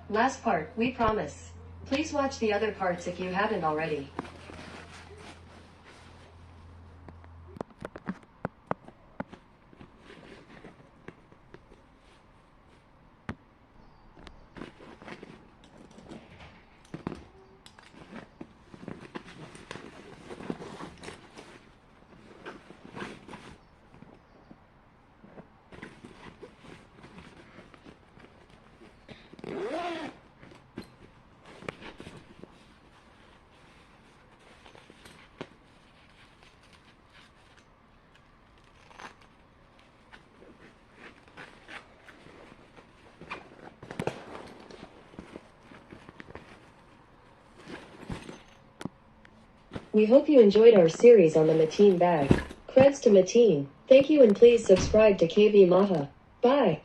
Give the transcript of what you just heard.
Last part, we promise. Please watch the other parts if you haven't already. We hope you enjoyed our series on the Mateen bag. Creds to Mateen. Thank you and please subscribe to KV Maha. Bye.